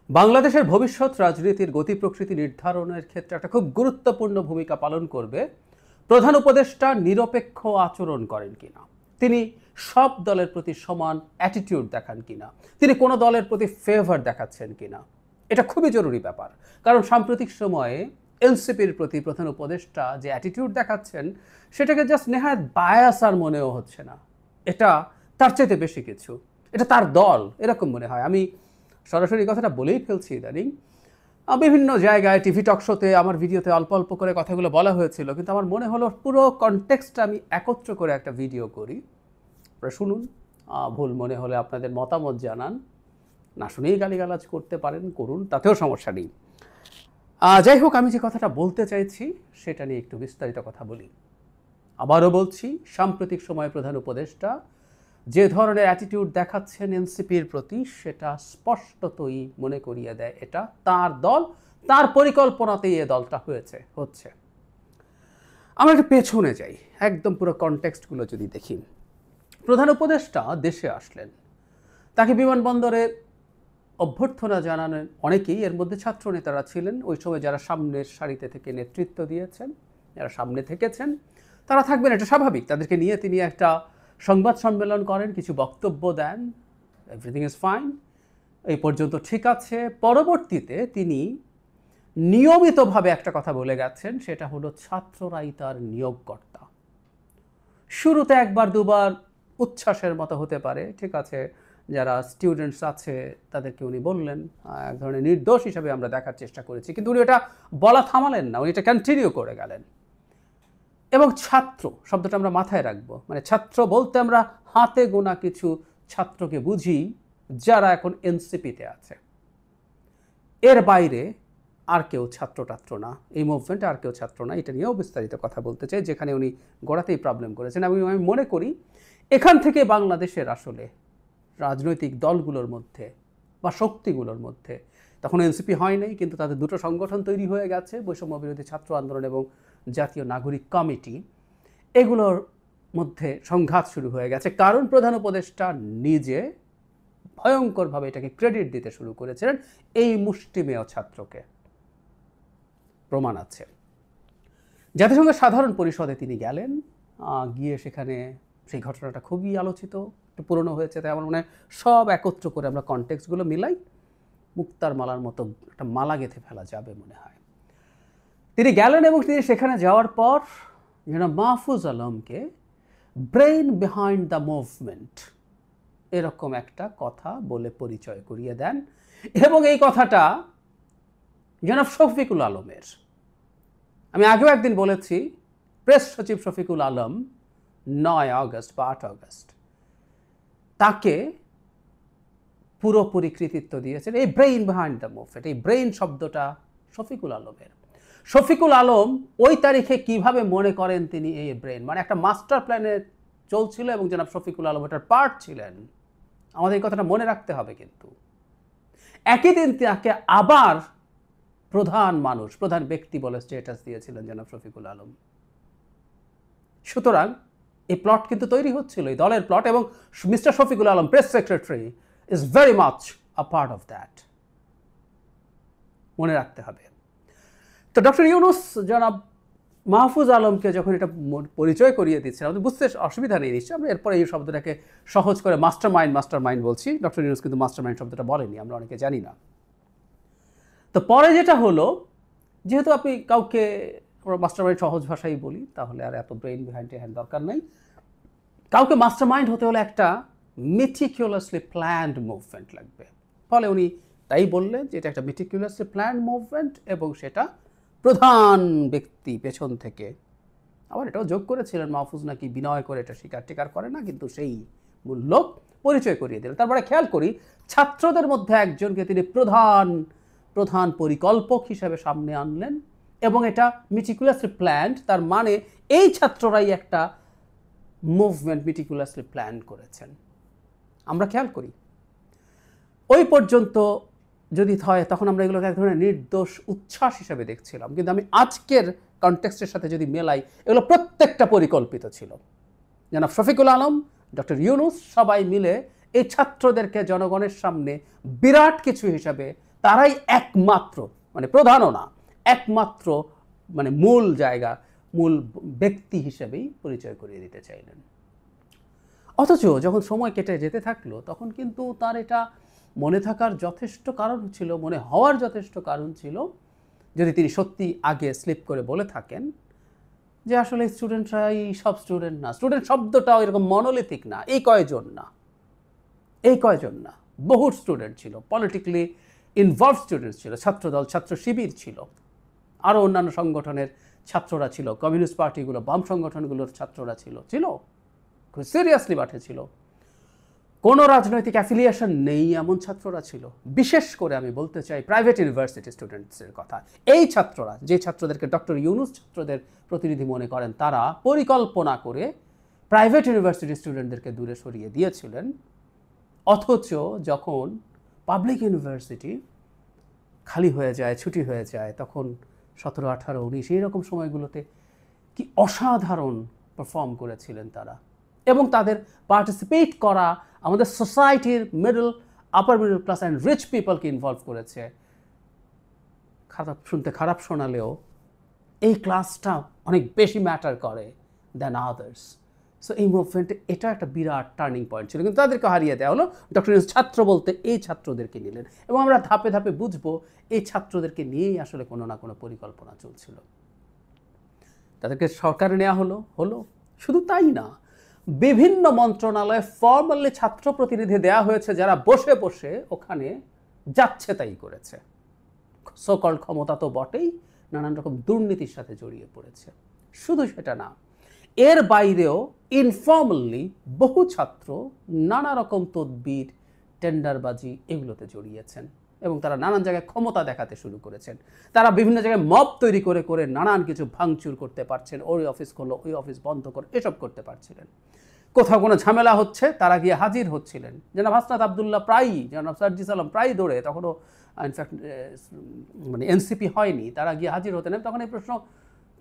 বাংলাদেশের ভবিষ্যৎ রাজনীতির গতি প্রকৃতি নির্ধারণের ক্ষেত্রে একটা খুব গুরুত্বপূর্ণ ভূমিকা পালন করবে প্রধান উপদেষ্টা নিরপেক্ষ আচরণ করেন কিনা, তিনি সব দলের প্রতি সমান অ্যাটিটিউড দেখান কিনা, তিনি কোনো দলের প্রতি ফেভার দেখাচ্ছেন কিনা। এটা খুবই জরুরি ব্যাপার, কারণ সাম্প্রতিক সময়ে এনসিপির প্রতি প্রধান উপদেষ্টা যে অ্যাটিটিউড দেখাচ্ছেন সেটাকে জাস্ট নেহায়ত বায়াস আর মনেও হচ্ছে না, এটা তার চাইতে বেশি কিছু, এটা তার দল এরকম মনে হয়। আমি সরাসরি কথাটা বলেই ফেলছি ইদানিং। বিভিন্ন জায়গায় টিভি টক শোতে আমার ভিডিওতে অল্প অল্প করে কথাগুলো বলা হয়েছিল, কিন্তু আমার মনে হলো পুরো কনটেক্সটটা আমি একত্র করে একটা ভিডিও করি, আপনারা শুনুন। ভুল মনে হলে আপনাদের মতামত জানান, না শুনেই গালিগালাজ করতে পারেন, করুন, তাতেও সমস্যা নেই। যাই হোক, আমি যে কথাটা বলতে চাইছি সেটা নিয়ে একটু বিস্তারিত কথা বলি। আবারও বলছি, সাম্প্রতিক সময়ে প্রধান উপদেষ্টা যে ধরনের অ্যাটিটিউড দেখাচ্ছেন এনসিপির প্রতি, সেটা স্পষ্টতই মনে করিয়ে দেয় এটা তার দল, তার পরিকল্পনাতেই এ দলটা হচ্ছে। আমরা একটু পেছনে যাই, একদম পুরো কনটেক্সটগুলো যদি দেখি। প্রধান উপদেষ্টা দেশে আসলেন, তাকে বিমানবন্দরে অভ্যর্থনা জানানোর অনেকেই, এর মধ্যে ছাত্র নেতারা ছিলেন ওই সময়, যারা সামনের সারিতে থেকে নেতৃত্ব দিয়েছেন, যারা সামনে থেকেছেন তারা থাকবেন, এটা স্বাভাবিক। তাদেরকে নিয়ে তিনি একটা সংবাদ সম্মেলন করেন, কিছু বক্তব্য দেন, এভরিথিং ইজ ফাইন, এই পর্যন্ত ঠিক আছে। পরবর্তীতে তিনি নিয়মিতভাবে একটা কথা বলে গেছেন, সেটা হলো ছাত্ররাই তার নিয়োগকর্তা। শুরুতে একবার দুবার উচ্ছ্বাসের মতো হতে পারে, ঠিক আছে, যারা স্টুডেন্টস আছে তাদেরকে উনি বললেন, এক ধরনের নির্দোষ হিসাবে আমরা দেখার চেষ্টা করেছি, কিন্তু উনি এটা বলা থামালেন না, উনি এটা কন্টিনিউ করে গেলেন। এবং ছাত্র শব্দটা আমরা মাথায় রাখবো, মানে ছাত্র বলতে আমরা হাতে গোনা কিছু ছাত্রকে বুঝি যারা এখন এনসিপিতে আছে, এর বাইরে আর কেউ ছাত্র না, এই মুভমেন্টে আর কেউ ছাত্র না। এটা নিয়েও বিস্তারিত কথা বলতে চাই, যেখানে উনি গোড়াতেই প্রবলেম করেছেন। আমি মনে করি এখান থেকে বাংলাদেশের আসলে রাজনৈতিক দলগুলোর মধ্যে বা শক্তিগুলোর মধ্যে, তখন এনসিপি হয় নাই, কিন্তু তাদের দুটো সংগঠন তৈরি হয়ে গেছে, বৈষম্য বিরোধী ছাত্র আন্দোলন এবং জাতীয় নাগরিক কমিটি, এগুলোর মধ্যে সংঘাত শুরু হয়ে গেছে, কারণ প্রধান উপদেষ্টা নিজে ভয়ঙ্করভাবে এটাকে ক্রেডিট দিতে শুরু করেছিলেন এই মুষ্টিমেয় ছাত্রকে। প্রমাণ আছে, জাতিসংঘের সাধারণ পরিষদে তিনি গেলেন, গিয়ে সেখানে সেই ঘটনাটা খুবই আলোচিত, একটু পুরনো হয়েছে, তাই আমার মনে হয় সব একত্র করে আমরা কনটেক্সটগুলো মিলাই মুক্তার মালার মতো একটা মালা গেঁথে ফেলা যাবে মনে হয়। তিনি গেলেন এবং তিনি সেখানে যাওয়ার পর মাহফুজ আলমকে ব্রেইন বিহাইন্ড দ্য মুভমেন্ট এরকম একটা কথা বলে পরিচয় করিয়ে দেন, এবং এই কথাটা জনাব শফিকুল আলমের। আমি আগেও একদিন বলেছি, প্রেস সচিব শফিকুল আলম 9 আগস্ট বা 8 আগস্ট তাকে পুরোপুরি কৃতিত্ব দিয়েছেন এই ব্রেইন বিহাইন্ড দ্য মুভমেন্ট। এই ব্রেইন শব্দটা শফিকুল আলমের। শফিকুল আলম ওই তারিখে কিভাবে মনে করেন তিনি এই ব্রেইন, মানে একটা মাস্টার প্ল্যানে চলছিল এবং জনাব শফিকুল আলম এটার পার্ট ছিলেন। আমাদের এই কথাটা মনে রাখতে হবে। কিন্তু একই দিন তাকে আবার প্রধান ব্যক্তি বলে স্ট্যাটাস দিয়েছিলেন জনাব শফিকুল আলম। সুতরাং এই প্লট কিন্তু তৈরি হচ্ছিল, এই দলের প্লট, এবং mister Shafiqul Alam, press secretary, is very much a part of that, মনে রাখতে হবে। তো ডক্টর ইউনূস জনাব মাহফুজ আলমকে যখন এটা পরিচয় করিয়ে দিচ্ছেন, আমাদের বুঝতে অসুবিধা নেই নিশ্চয়। আমরা এরপরে এই শব্দটাকে সহজ করে মাস্টার মাইন্ড বলছি, ডক্টর ইউনূস কিন্তু মাস্টার মাইন্ড শব্দটা বলেনি, আমরা অনেকে জানি না। তো পরে যেটা হলো, যেহেতু আপনি কাউকে মাস্টার মাইন্ড সহজ ভাষাই বলি, তাহলে আর এত ব্রেইন বিহাইন্ড হ্যান্ড দরকার নেই। কাউকে মাস্টার মাইন্ড হতে হলে একটা মেটিকুলাসলি প্ল্যান্ড মুভমেন্ট লাগবে। ফলে উনি তাই বললেন যে এটা একটা মেটিকুলাসলি প্ল্যান্ড মুভমেন্ট, এবং সেটা প্রধান ব্যক্তি পেছন থেকে, আবার এটাও যোগ করেছিলেন মাহফুজ নাকি বিনয় করে এটা স্বীকার করে না, কিন্তু সেই মূল লোক পরিচয় করিয়ে দিলেন। তারপরে খেয়াল করি, ছাত্রদের মধ্যে একজনকে তিনি প্রধান পরিকল্পক হিসেবে সামনে আনলেন, এবং এটা মেটিকুলাসলি প্ল্যান্ড, তার মানে এই ছাত্ররাই একটা মুভমেন্ট মেটিকুলাসলি প্ল্যান করেছেন। আমরা খেয়াল করি ওই পর্যন্ত যদি হয়, তখন আমরা এগুলোকে এক ধরনের নির্দোষ উচ্ছ্বাস হিসেবে দেখছিলাম, কিন্তু আমি আজকের কনটেক্সটের সাথে যদি মেলাই, এগুলো প্রত্যেকটা পরিকল্পিত ছিল। জনাব শফিকুল আলম, ডক্টর ইউনূস সবাই মিলে এই ছাত্রদেরকে জনগণের সামনে বিরাট কিছু হিসাবে তারাই একমাত্র, মানে প্রধানও না, একমাত্র মানে মূল জায়গা, মূল ব্যক্তি হিসেবেই পরিচয় করিয়ে দিতে চাইলেন। অথচ যখন সময় কেটে যেতে থাকলো তখন কিন্তু তার এটা মনে থাকার যথেষ্ট কারণ ছিল, মনে হওয়ার যথেষ্ট কারণ ছিল, যদি তিনি সত্যি আগে স্লিপ করে বলে থাকেন যে আসলে স্টুডেন্টরাই সব স্টুডেন্ট না, স্টুডেন্ট শব্দটাও এরকম মনোলিথিক না, এই কয়জন না, বহু স্টুডেন্ট ছিল, পলিটিক্যালি ইনভলভ স্টুডেন্টস ছিল, ছাত্রদল, ছাত্র শিবির ছিল, আরও অন্যান্য সংগঠনের ছাত্ররা ছিল, কমিউনিস্ট পার্টিগুলো, বাম সংগঠনগুলোর ছাত্ররা ছিল, খুব সিরিয়াসলি মাঠে ছিল। কোনো রাজনৈতিক অ্যাফিলিয়েশন নেই এমন ছাত্ররা ছিল। বিশেষ করে আমি বলতে চাই প্রাইভেট ইউনিভার্সিটি স্টুডেন্টসের কথা। এই ছাত্ররা, যে ছাত্রদেরকে ডক্টর ইউনুস ছাত্রদের প্রতিনিধি মনে করেন, তারা পরিকল্পনা করে প্রাইভেট ইউনিভার্সিটি স্টুডেন্টদেরকে দূরে সরিয়ে দিয়েছিলেন। অথচ যখন পাবলিক ইউনিভার্সিটি খালি হয়ে যায়, ছুটি হয়ে যায়, তখন 17, 18, 19 এইরকম সময়গুলোতে কি অসাধারণ পারফর্ম করেছিলেন তারা, এবং তাদের পার্টিসিপেট করা আমাদের সোসাইটির upper middle class and rich পিপলকে ইনভলভ করেছে। খারাপ শোনালেও এই ক্লাসটা অনেক বেশি ম্যাটার করে দ্যান আদার্স। সো এই মুভমেন্টে এটা একটা বিরাট টার্নিং পয়েন্ট ছিল, কিন্তু তাদেরকে হারিয়ে দেওয়া হলো। ডক্টর ইউনূস ছাত্র বলতে এই ছাত্রদেরকে নিলেন, এবং আমরা ধাপে ধাপে বুঝবো এই ছাত্রদেরকে নিয়েই আসলে কোনো না কোনো পরিকল্পনা চলছিল। তাদেরকে সরকারে নেওয়া হলো। শুধু তাই না, বিভিন্ন মন্ত্রণালয়ে ফর্মালি ছাত্র প্রতিনিধি দেওয়া হয়েছে, যারা বসে বসে ওখানে যাচ্ছে তাই করেছে। সকল ক্ষমতা তো বটেই, নানান রকম দুর্নীতির সাথে জড়িয়ে পড়েছে। শুধু সেটা না, এর বাইরেও ইনফর্মালি বহু ছাত্র নানা রকম তদবির, টেন্ডারবাজি এগুলোতে জড়িয়েছেন, এবং তারা নানান জায়গায় ক্ষমতা দেখাতে শুরু করেছেন। তারা বিভিন্ন জায়গায় মব তৈরি করে করে নানান কিছু ভাঙচুর করতে পারছেন, ওই অফিস করলো, ওই অফিস বন্ধ করে এসব করতে পারছিলেন। কোথাও কোনো ঝামেলা হচ্ছে তারা গিয়ে হাজির হচ্ছিলেন। জনাব হাসনাত আবদুল্লাহ প্রায়ই, জনাব সার্জিস আলম প্রায়ই দৌড়ে, তখনও ইনফ্যাক্ট মানে এনসিপি হয়নি, তারা গিয়ে হাজির হতেন। তখন এই প্রশ্ন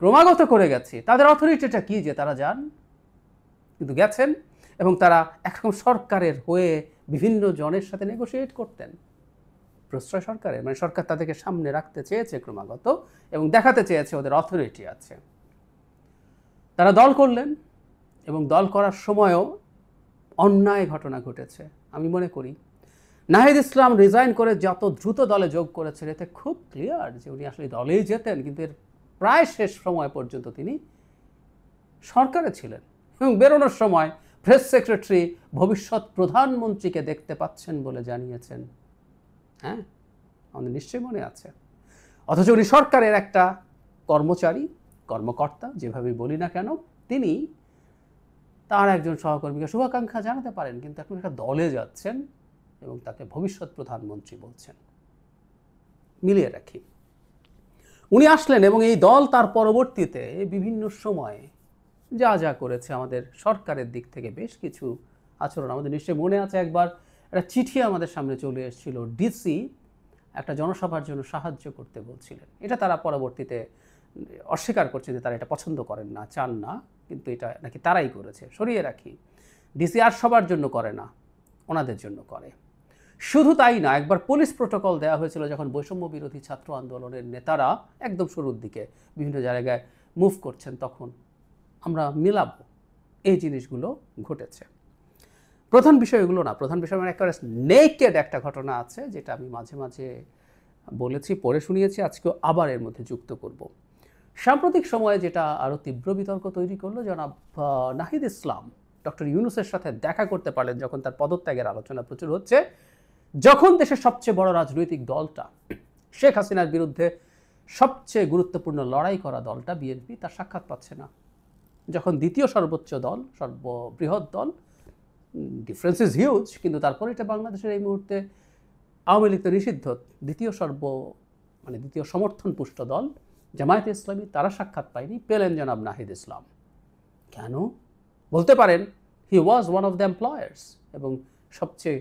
ক্রমাগত করে গেছে, তাদের অথরিটিটা কি যে তারা যান, কিন্তু গেছেন, এবং তারা একরকম সরকারের হয়ে বিভিন্ন জনের সাথে নেগোশিয়েট করতেন, প্রশ্রয় সরকারের, মানে সরকার তাদেরকে সামনে রাখতে চেয়েছে ক্রমাগত, এবং দেখাতে চেয়েছে ওদের অথরিটি আছে। তারা দল করলেন, এবং দল করার সময়ও অন্যায় ঘটনা ঘটেছে। আমি মনে করি নাহিদ ইসলাম রিজাইন করে যত দ্রুত দলে যোগ করেছেন, এতে খুব ক্লিয়ার যে উনি আসলে দলেই যেতেন, কিন্তু এর প্রায় শেষ সময় পর্যন্ত তিনি সরকারে ছিলেন, এবং বেরোনোর সময় প্রেস সেক্রেটারি ভবিষ্যৎ প্রধানমন্ত্রীকে দেখতে পাচ্ছেন বলে জানিয়েছেন। হ্যাঁ, আমাদের নিশ্চয়ই মনে আছে। অথচ উনি সরকারের একটা কর্মকর্তা, যেভাবে বলি না কেন, তিনি তার একজন সহকর্মীকে শুভাকাঙ্ক্ষা জানাতে পারেন, কিন্তু এখন একটা দলে যাচ্ছেন এবং তাকে ভবিষ্যৎ প্রধানমন্ত্রী বলছেন। মিলিয়ে রাখি, উনি আসলেন, এবং এই দল তার পরবর্তীতে বিভিন্ন সময়ে যা যা করেছে আমাদের সরকারের দিক থেকে বেশ কিছু আচরণ আমাদের নিশ্চয়ই মনে আছে। একবার একটা চিঠি আমাদের সামনে চলে এসেছিল, ডিসি একটা জনসভার জন্য সাহায্য করতে বলছিলেন। এটা তারা পরবর্তীতে অস্বীকার করছে যে তারা এটা পছন্দ করেন না, চান না, কিন্তু এটা নাকি তারাই করেছে। সরিয়ে রাখি, ডিসি আর সবার জন্য করে না, ওনাদের জন্য করে। শুধু তাই না, একবার পুলিশ প্রোটোকল দেওয়া হয়েছিল যখন বৈষম্য বিরোধী ছাত্র আন্দোলনের নেতারা একদম শুরুর দিকে বিভিন্ন জায়গায় মুভ করছেন, তখন আমরা মিলাব এই জিনিসগুলো ঘটেছে। প্রধান বিষয় এগুলো না, প্রধান বিষয় মানে একেবারে নেকেড একটা ঘটনা আছে, যেটা আমি মাঝে মাঝে বলেছি, পড়ে শুনিয়েছি, আজকেও আবার এর মধ্যে যুক্ত করব। সাম্প্রতিক সময়ে যেটা আরও তীব্র বিতর্ক তৈরি করলো, জনাব নাহিদ ইসলাম ডক্টর ইউনূসের সাথে দেখা করতে পারলেন যখন তার পদত্যাগের আলোচনা প্রচুর হচ্ছে, যখন দেশের সবচেয়ে বড় রাজনৈতিক দলটা, শেখ হাসিনার বিরুদ্ধে সবচেয়ে গুরুত্বপূর্ণ লড়াই করা দলটা বিএনপি, তার সাক্ষাৎ পাচ্ছে না। যখন দ্বিতীয় সর্বোচ্চ দল, সর্ববৃহৎ দল, ডিফারেন্স ইজ হিউজ, কিন্তু তারপরে এটা বাংলাদেশের এই মুহূর্তে আওয়ামী লীগ তো নিষিদ্ধ, দ্বিতীয় সমর্থন পুষ্ট দল জামায়াতে ইসলামী, তারা সাক্ষাৎ পায়নি, পেলেন জনাব নাহিদ ইসলাম। কেন? বলতে পারেন he was one of the employers, এবং সবচেয়ে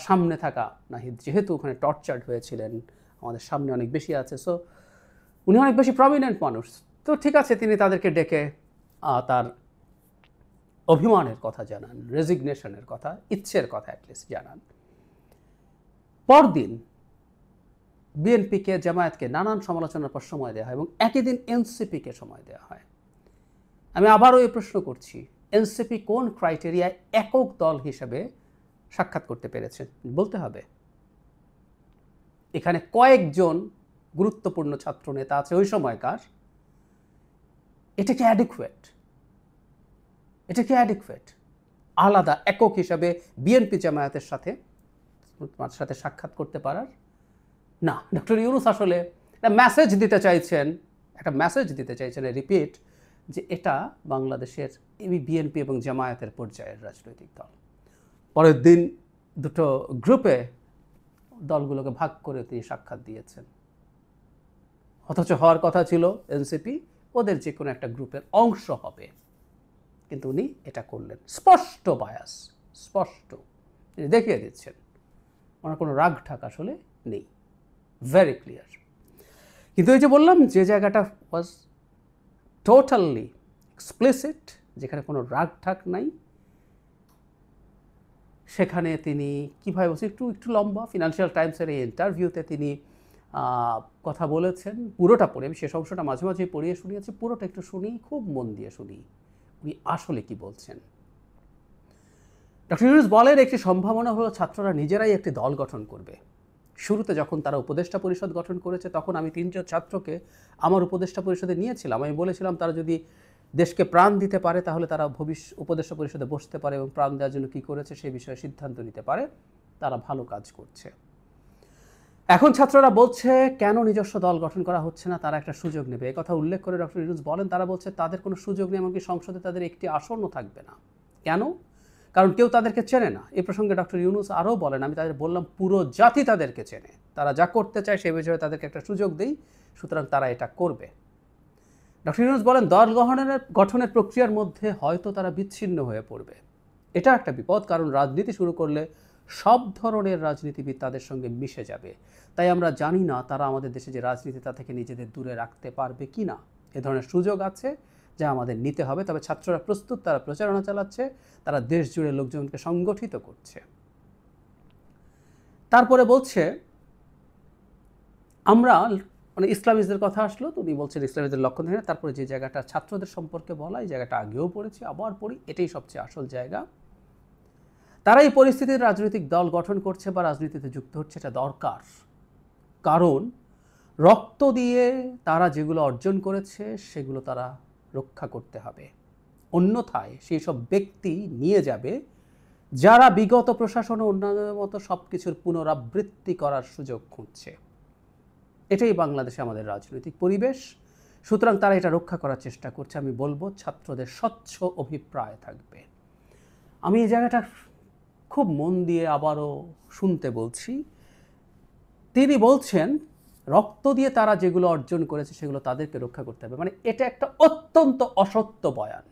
সামনে থাকা নাহিদ যেহেতু ওখানে টর্চার্ড হয়েছিলেন, আমাদের সামনে অনেক বেশি আছে, সো উনি অনেক বেশি প্রমিনেন্ট মানুষ। তো ঠিক আছে, তিনি তাদেরকে ডেকে তার অভিমানের কথা জানান, রেজিগনেশনের কথা, ইচ্ছের কথা অ্যাটলিস্ট জানান। পরদিন বিএনপিকে, জামায়াতকে নানান সমালোচনার পর সময় দেওয়া হয় এবং একই দিন এনসিপিকে সময় দেওয়া হয়। আমি আবারও এই প্রশ্ন করছি, এনসিপি কোন ক্রাইটেরিয়ায় একক দল হিসেবে সাক্ষাৎ করতে পেরেছে বলতে হবে। এখানে কয়েকজন গুরুত্বপূর্ণ ছাত্র নেতা আছে ওই সময়কার। এটা কি অ্যাডিকুয়েট? এটা কি অ্যাডিকুয়েট আলাদা একক হিসাবে বিএনপি জামায়াতের সাথে সাক্ষাৎ করতে পারার? না, ডক্টর ইউনূস আসলে একটা মেসেজ দিতে চাইছেন, রিপিট, যে এটা বাংলাদেশের বিএনপি এবং জামায়াতের পর্যায়ের রাজনৈতিক দল। পরের দিন দুটো গ্রুপে দলগুলোকে ভাগ করে তিনি সাক্ষাৎ দিয়েছেন। অথচ হওয়ার কথা ছিল এনসিপি ওদের যে কোনো একটা গ্রুপের অংশ হবে, কিন্তু উনি এটা করলেন। স্পষ্ট বায়াস, স্পষ্ট তিনি দেখিয়ে দিচ্ছেন ওনার কোনো রাগ ঠাক আসলে নেই, ভেরি ক্লিয়ার। কিন্তু এই যে বললাম, যে জায়গাটা ওয়াজ টোটালি এক্সপ্লিসিট, যেখানে কোনো রাগ ঠাক নাই, সেখানে তিনি কীভাবে বলছেন, একটু লম্বা ফিনান্সিয়াল টাইমসের এই ইন্টারভিউতে তিনি কথা বলেছেন। পুরোটা পড়ে, আমি শেষ অংশটা মাঝে মাঝে পড়িয়ে শুনিয়েছি, পুরোটা একটু শুনি, খুব মন দিয়ে শুনি উনি আসলে কি বলছেন। ডক্টর ইউনূস বলেন, একটি সম্ভাবনা হলো ছাত্ররা নিজেরাই একটি দল গঠন করবে। শুরুতে যখন তারা উপদেষ্টা পরিষদ গঠন করেছে, তখন আমি 3জন ছাত্রকে আমার উপদেষ্টা পরিষদে নিয়েছিলাম। আমি বলেছিলাম তারা যদি দেশকে প্রাণ দিতে পারে তাহলে তারা উপদেষ্টা পরিষদে বসতে পারে এবং প্রাণ দেওয়ার জন্য কী করেছে সেই বিষয়ে সিদ্ধান্ত নিতে পারে, তারা ভালো কাজ করছে। এখন ছাত্ররা বলছে কেন নিজস্ব দল গঠন করা হচ্ছে না, তারা একটা সুযোগ নেবে। এই কথা উল্লেখ করে ডক্টর ইউনূস বলেন, তারা বলছে তাদের কোনো সুযোগ নেই, এমনকি সংসদে তাদের একটি আসনও থাকবে না। কেন? কারণ কেউ তাদেরকে চেনে না। এই প্রসঙ্গে ডক্টর ইউনূস আরও বলেন, আমি তাদের বললাম পুরো জাতি তাদেরকে চেনে, তারা যা করতে চায় সেই বিষয়ে তাদেরকে একটা সুযোগ দেই, সুতরাং তারা এটা করবে। ডক্টর ইউনূস বলেন, দল গঠনের প্রক্রিয়ার মধ্যে হয়তো তারা বিচ্ছিন্ন হয়ে পড়বে। এটা একটা বিপদ, কারণ রাজনীতি শুরু করলে সব ধরনের রাজনীতিবিদ তাদের সঙ্গে মিশে যাবে। তাই আমরা জানি না তারা আমাদের দেশে যে রাজনীতি তা থেকে নিজেদের দূরে রাখতে পারবে কি না। এ ধরনের সুযোগ আছে যা আমাদের নিতে হবে। তবে ছাত্ররা প্রস্তুত, তারা প্রচারণা চালাচ্ছে, তারা দেশ জুড়ে লোকজনকে সংগঠিত করছে। তারপরে বলছে আমরা মানে ইসলামিস্টদের কথা আসলো, তো উনি বলছেন ইসলামিস্টদের লক্ষণ দেখে। তারপরে যে জায়গাটা ছাত্রদের সম্পর্কে বলা, এই জায়গাটা আগেও পড়েছি, আবার পড়ি, এটাই সবচেয়ে আসল জায়গা। তারা এই পরিস্থিতির রাজনৈতিক দল গঠন করছে বা রাজনীতিতে যুক্ত হচ্ছে, এটা দরকার। কারণ রক্ত দিয়ে তারা যেগুলো অর্জন করেছে সেগুলো তারা রক্ষা করতে হবে। অন্যথায় সেই সব ব্যক্তি নিয়ে যাবে যারা বিগত প্রশাসন ও অন্যান্যদের মতো সব কিছুর পুনরাবৃত্তি করার সুযোগ খুঁজছে। এটাই বাংলাদেশে আমাদের রাজনৈতিক পরিবেশ। সুতরাং তারা এটা রক্ষা করার চেষ্টা করছে। আমি বলবো ছাত্রদের স্বচ্ছ অভিপ্রায় থাকবে। আমি এই জায়গাটা খুব মন দিয়ে আবারও শুনতে বলছি। তিনি বলছেন রক্ত দিয়ে তারা যেগুলো অর্জন করেছে সেগুলো তাদেরকে রক্ষা করতে হবে। মানে এটা একটা অত্যন্ত অসত্য বয়ান।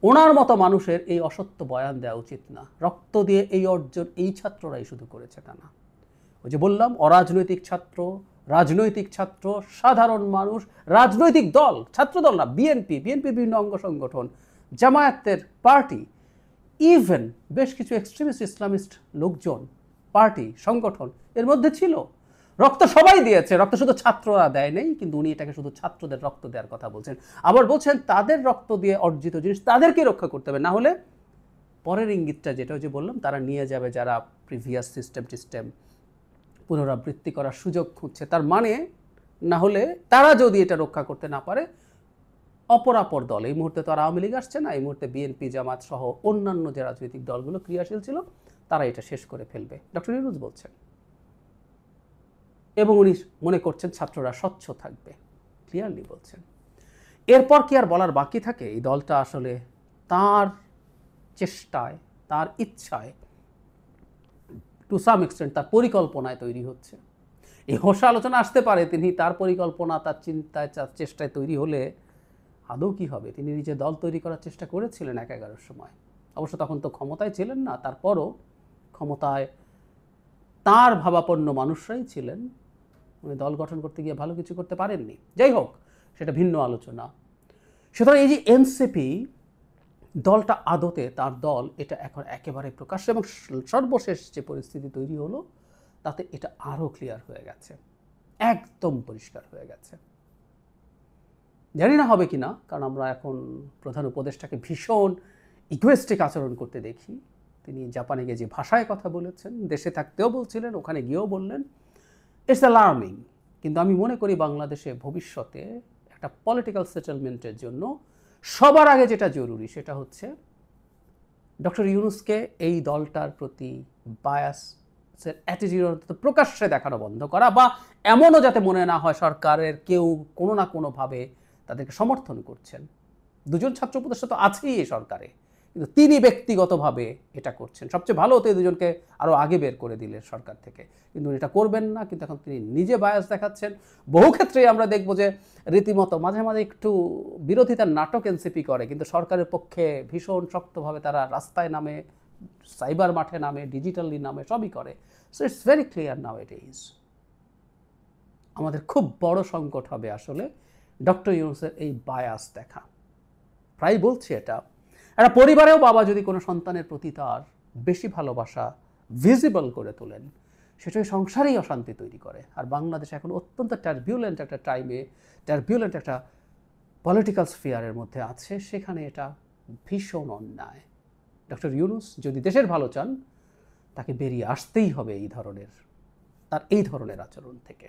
ওনার মতো মানুষের এই অসত্য বয়ান দেওয়া উচিত না। রক্ত দিয়ে এই অর্জন এই ছাত্ররাই শুধু করেছে তা না। ওই যে বললাম, অরাজনৈতিক ছাত্র, রাজনৈতিক ছাত্র, সাধারণ মানুষ, রাজনৈতিক দল, ছাত্রদল না, বিএনপির বিভিন্ন অঙ্গ সংগঠন, জামায়াতের পার্টি, ইভেন বেশ কিছু এক্সট্রিমিস্ট ইসলামিস্ট লোকজন, পার্টি, সংগঠন এর মধ্যে ছিল। রক্ত সবাই দিয়েছে, রক্ত শুধু ছাত্ররা দেয় নেই, কিন্তু উনি এটাকে শুধু ছাত্রদের রক্ত দেওয়ার কথা বলছেন। আবার বলছেন তাদের রক্ত দিয়ে অর্জিত জিনিস তাদেরকেই রক্ষা করতে হবে, না হলে পরের ইঙ্গিতটা যেটা যে বললাম, তারা নিয়ে যাবে যারা প্রিভিয়াস সিস্টেম পুনরাবৃত্তি করার সুযোগ খুঁজছে। তার মানে না হলে তারা যদি এটা রক্ষা করতে না পারে, অপরাপর দল, এই মুহূর্তে তো আর আওয়ামী লীগ আসছে না, এই মুহূর্তে বিএনপি, জামাত সহ অন্যান্য যে রাজনৈতিক দলগুলো ক্রিয়াশীল ছিল, তারা এটা শেষ করে ফেলবে, ডক্টর ইউনূস বলছেন। এবং উনি মনে করছেন ছাত্ররা স্বচ্ছ থাকবে, ক্লিয়ারলি বলছেন। এরপর কি আর বলার বাকি থাকে? এই দলটা আসলে তার চেষ্টায়, তার ইচ্ছায়, টু সাম এক্সটেন্ট তার পরিকল্পনায় তৈরি হচ্ছে। এই হোসা আলোচনা আসতে পারে তিনি তার পরিকল্পনা, তার চিন্তায়, তার চেষ্টায় তৈরি হলে আদৌ কী হবে? তিনি নিজে দল তৈরি করার চেষ্টা করেছিলেন 11 সময়। অবশ্য তখন তো ক্ষমতায় ছিলেন না, তারপরও ক্ষমতায় তার ভাবাপন্ন মানুষরাই ছিলেন। উনি দল গঠন করতে গিয়ে ভালো কিছু করতে পারেননি। যাই হোক, সেটা ভিন্ন আলোচনা। সুতরাং এই যে এনসিপি দলটা আদতে তার দল, এটা এখন একেবারে প্রকাশ্য, এবং সর্বশেষ যে পরিস্থিতি তৈরি হলো তাতে এটা আরও ক্লিয়ার হয়ে গেছে। একদম পরিষ্কার হয়ে গেছে। জানি না হবে কিনা, কারণ আমরা এখন প্রধান উপদেষ্টাকে ভীষণ ইগোয়েস্টিক আচরণ করতে দেখি। তিনি জাপানে গিয়ে যে ভাষায় কথা বলেছেন, দেশে থাকতেও বলছিলেন, ওখানে গিয়েও বললেন, ইটস অ্যালার্মিং। কিন্তু আমি মনে করি বাংলাদেশে ভবিষ্যতে একটা পলিটিক্যাল সেটেলমেন্টের জন্য সবার আগে যেটা জরুরি সেটা হচ্ছে ডক্টর ইউনূসকে এই দলটার প্রতি বায়াসের অ্যাটিটিউড প্রকাশ্যে দেখানো বন্ধ করা, বা এমনও যাতে মনে না হয় সরকারের কেউ কোনো না কোনোভাবে তাদেরকে সমর্থন করছেন। দুজন ছাত্র উপদেষ্টা তো আছেই এই সরকারে, কিন্তু তিনি ব্যক্তিগতভাবে এটা করছেন। সবচেয়ে ভালো হতো এই দুজনকে আরও আগে বের করে দিলে সরকার থেকে, কিন্তু এটা করবেন না। কিন্তু এখন তিনি নিজে বায়াস দেখাচ্ছেন। বহু ক্ষেত্রেই আমরা দেখব যে রীতিমতো মাঝে মাঝে একটু বিরোধিতার নাটক এনসিপি করে, কিন্তু সরকারের পক্ষে ভীষণ শক্তভাবে তারা রাস্তায় নামে, সাইবার মাঠে নামে, ডিজিটালি নামে, সবই করে। So it's very clear now it is. আমাদের খুব বড় সংকট হবে আসলে ডক্টর ইউনূসের এই বায়াস দেখা। প্রায় বলছি এটা, একটা পরিবারেও বাবা যদি কোনো সন্তানের প্রতি তার বেশি ভালোবাসা ভিজিবল করে তোলেন, সেটাই সংসারেই অশান্তি তৈরি করে। আর বাংলাদেশ এখন অত্যন্ত টার্বিউলেন্ট একটা টাইমে, টার্বিউলেন্ট একটা পলিটিক্যাল স্ফিয়ারের মধ্যে আছে, সেখানে এটা ভীষণ অন্যায়। ডক্টর ইউনূস যদি দেশের ভালো চান, তাকে বেরিয়ে আসতেই হবে এই ধরনের আচরণ থেকে।